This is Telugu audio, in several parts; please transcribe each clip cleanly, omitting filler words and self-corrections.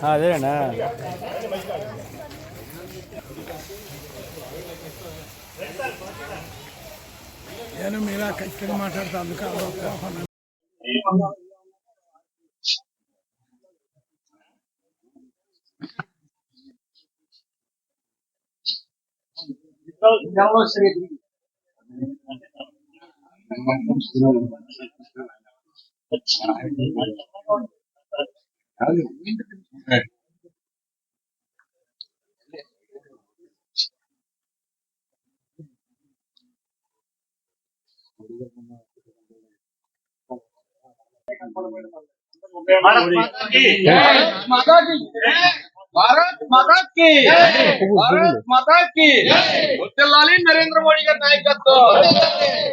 అదేనా నేను మీలా ఖచ్చితంగా మాట్లాడతా అందుకు भारत माता की भारत माता की वर्दिल्लाली नरेंद्र मोदी का नायकत्व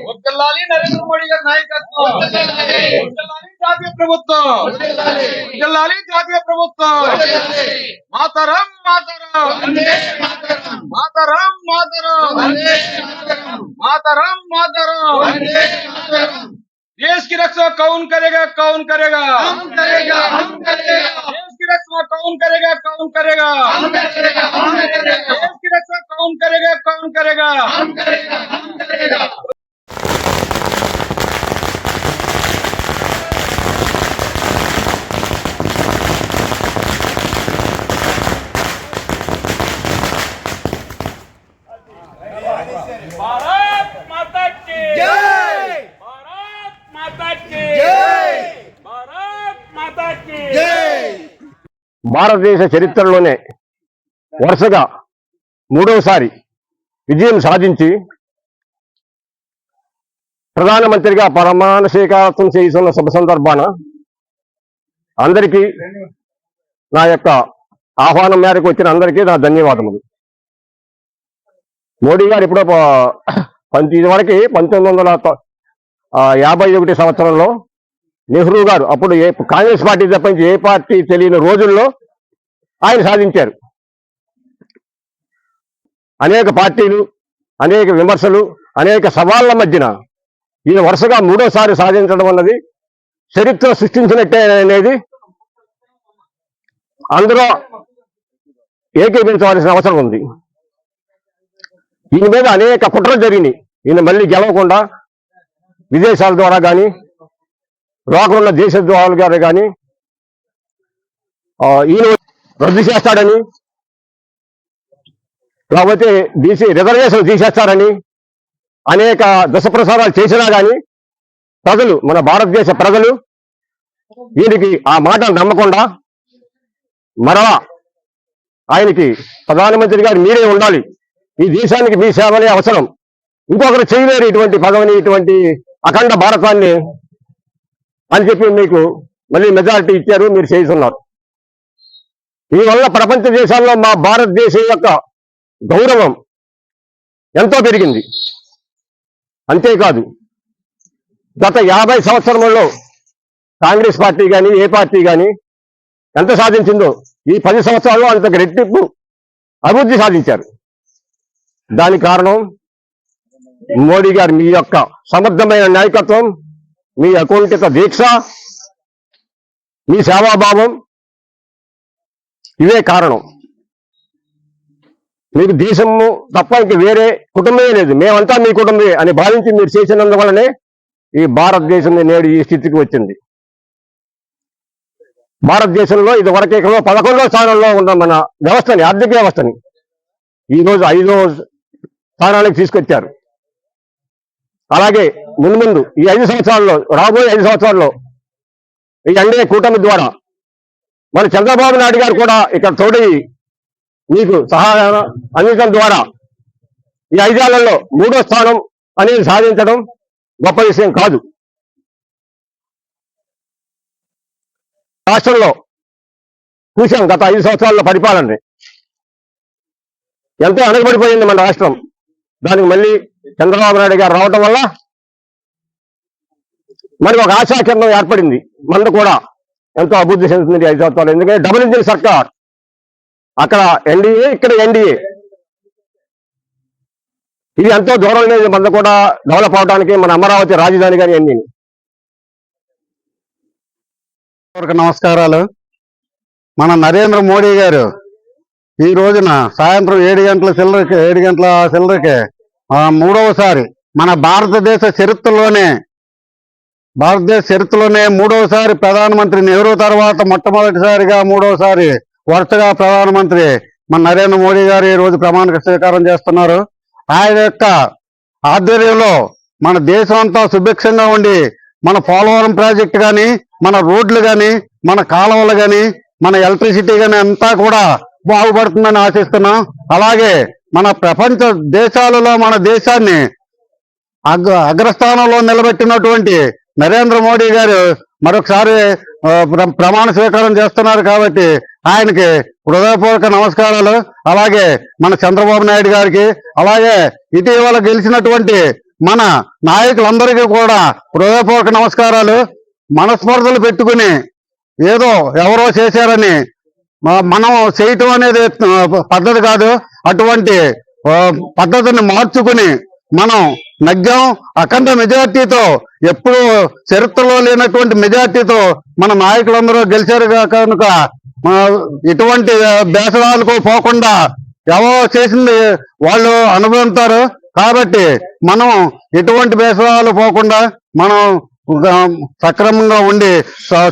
वर्दिल्लाली नरेंद्र मोदी का नायकत्व वर्दिल्लाली जातीय प्रभुत्व वर्दिल्लाली जातीय प्रभुत्व मातरम मातरम मातरम मातरम मातरम मातरम देश की रक्षा कौन करेगा कौन करेगा हम करेगा हम करेगा देश की रक्षा कौन करेगा कौन करेगा हम करेगा हम करेगा देश की रक्षा कौन करेगा हम करेगा हम करेगा भारत माता की जय भारत माता की जय भारत माता की जय భారతదేశ చరిత్రలోనే వరుసగా మూడవసారి విజయం సాధించి ప్రధానమంత్రిగా ప్రమాణ స్వీకారం చేస్తున్న శుభ సందర్భాన అందరికీ నా యొక్క ఆహ్వానం మేరకు వచ్చిన అందరికీ నా ధన్యవాదములు. మోడీ గారు ఎప్పుడో ఇదివరకు 1951 సంవత్సరంలో నెహ్రూ గారు అప్పుడు కాంగ్రెస్ పార్టీ తప్పించి ఏ పార్టీ తెలియని రోజుల్లో ఆయన సాధించారు. అనేక పార్టీలు, అనేక విమర్శలు, అనేక సవాళ్ల మధ్యన ఈయన వరుసగా మూడోసారి సాధించడం అన్నది చరిత్ర సృష్టించినట్టే అనేది అందరూ ఏకీపించవలసిన అవసరం ఉంది. ఈయన మీద అనేక కుట్రలు జరిగినాయి. ఈయన మళ్ళీ గెలవకుండా విదేశాల ద్వారా కానీ లోకల్ ఉన్న దేశ ద్వారాలు గారు కానీ ఈయన రద్దు చేస్తాడని, లేకపోతే బీసీ రిజర్వేషన్ తీసేస్తారని అనేక దుష్ప్రచారాలు చేసినా కానీ ప్రజలు, మన భారతదేశ ప్రజలు వీరికి ఆ మాటలు నమ్మకుండా మరలా ఆయనకి ప్రధానమంత్రి గారు మీరే ఉండాలి, ఈ దేశానికి మీ సేవలే అవసరం, ఇంకొకరు చేయలేరు ఇటువంటి పదవిని, ఇటువంటి అఖండ భారతాన్ని అని చెప్పి మీకు మళ్ళీ మెజారిటీ ఇచ్చారు, మీరు చేస్తున్నారు. ఈ వల్ల ప్రపంచ దేశాల్లో మా భారతదేశం యొక్క గౌరవం ఎంతో పెరిగింది. అంతేకాదు గత 50 సంవత్సరంలో కాంగ్రెస్ పార్టీ కానీ ఏ పార్టీ కానీ ఎంత సాధించిందో ఈ 10 సంవత్సరాల్లో అంతకు రెట్టింపు అభివృద్ధి సాధించారు. దానికి కారణం మోడీ గారు మీ యొక్క సమర్థమైన నాయకత్వం, మీ అకుంఠిత దీక్ష, మీ సేవాభావం, ఇవే కారణం. మీకు దేశము తప్ప ఇంక వేరే కుటుంబమే లేదు, మేమంతా మీ కుటుంబమే అని భావించి మీరు చేసినందువల్లనే ఈ భారతదేశం నేడు ఈ స్థితికి వచ్చింది. భారతదేశంలో ఇది వరకే 11వ స్థానంలో ఉన్న మన వ్యవస్థని, ఆర్థిక వ్యవస్థని ఈరోజు 5వ స్థానానికి తీసుకొచ్చారు. అలాగే ముందు ఈ 5 సంవత్సరాల్లో, రాబోయే 5 సంవత్సరాల్లో ఈ ఎన్డీఏ కూటమి ద్వారా మన చంద్రబాబు నాయుడు గారు కూడా ఇక్కడ తోడి మీకు సహాయం అందించడం ద్వారా ఈ 5 ఏళ్లలో 3వ స్థానం అనేది సాధించడం గొప్ప విషయం కాదు. రాష్ట్రంలో చూసాం గత 5 సంవత్సరాల పరిపాలన ఎంతో వెనకబడిపోయింది మన రాష్ట్రం. దానికి మళ్ళీ చంద్రబాబు నాయుడు గారు రావటం వల్ల మనకు ఒక ఆశాకిరణం ఏర్పడింది. మనకు కూడా ఎంతో అభివృద్ధి చెందుతుంది 5 సంవత్సరాలు. ఎందుకంటే డబుల్ ఇంజిన్ సర్కార్, అక్కడ ఎన్డీఏ, ఇక్కడ ఎన్డీఏ, ఇది ఎంతో దూరం లేదు మనకు కూడా డెవలప్ అవడానికి, మన అమరావతి రాజధాని కానీ అన్ని. నమస్కారాలు. మన నరేంద్ర మోడీ గారు ఈ రోజున సాయంత్రం 7 గంటల చిల్లరకి మూడవసారి మన భారతదేశ చరిత్రలోనే మూడవసారి ప్రధానమంత్రి నెహ్రూ తర్వాత మొట్టమొదటిసారిగా మూడవసారి వరుసగా ప్రధానమంత్రి మన నరేంద్ర మోడీ గారు ఈ రోజు ప్రమాణ స్వీకారం చేస్తున్నారు. ఆయన యొక్క ఆధ్వర్యంలో మన దేశం అంతా సుభిక్షంగా ఉండి మన పోలవరం ప్రాజెక్టు కానీ, మన రోడ్లు కానీ, మన కాలువలు కానీ, మన ఎలక్ట్రిసిటీ కానీ అంతా కూడా బాగుపడుతుందని ఆశిస్తున్నాం. అలాగే మన ప్రపంచ దేశాలలో మన దేశాన్ని అగ్రస్థానంలో నిలబెట్టినటువంటి నరేంద్ర మోడీ గారు మరొకసారి ప్రమాణ స్వీకారం చేస్తున్నారు కాబట్టి ఆయనకి హృదయపూర్వక నమస్కారాలు. అలాగే మన చంద్రబాబు నాయుడు గారికి, అలాగే ఇటీవల గెలిచినటువంటి మన నాయకులందరికీ కూడా హృదయపూర్వక నమస్కారాలు. మనస్పర్ధలు పెట్టుకుని ఏదో ఎవరో చేశారని మనం చేయటం అనేది పద్ధతి కాదు. అటువంటి పద్ధతిని మార్చుకుని మనం నగ్గాం. అఖండ మెజార్టీతో, ఎప్పుడూ చరిత్రలో లేనటువంటి మెజార్టీతో మన నాయకులందరూ గెలిచారు కనుక ఇటువంటి బేసరాలకు పోకుండా ఎవరో చేసింది వాళ్ళు అనుభవిస్తారు. కాబట్టి మనం ఎటువంటి బేసరాలు పోకుండా మనం సక్రమంగా ఉండి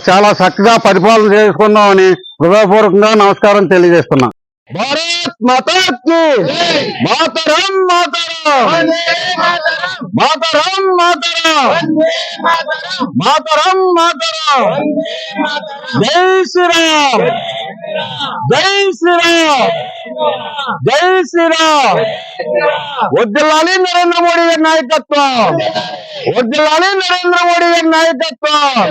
చాలా చక్కగా పరిపాలన చేసుకుందామని హృదయపూర్వకంగా నమస్కారం తెలియజేస్తున్నాం. భారత్ మాతా కీ మాతరం మాతరం మాతరం మాతరం మాతరం మాతరం జై శ్రీరామ్ జై శ్రీరామ్ జై శ్రీరామ్. వర్ధిల్లాలి నరేంద్ర మోడీ గారి నాయకత్వం, వర్ధిల్లాలి నరేంద్ర మోడీ గారి నాయకత్వం.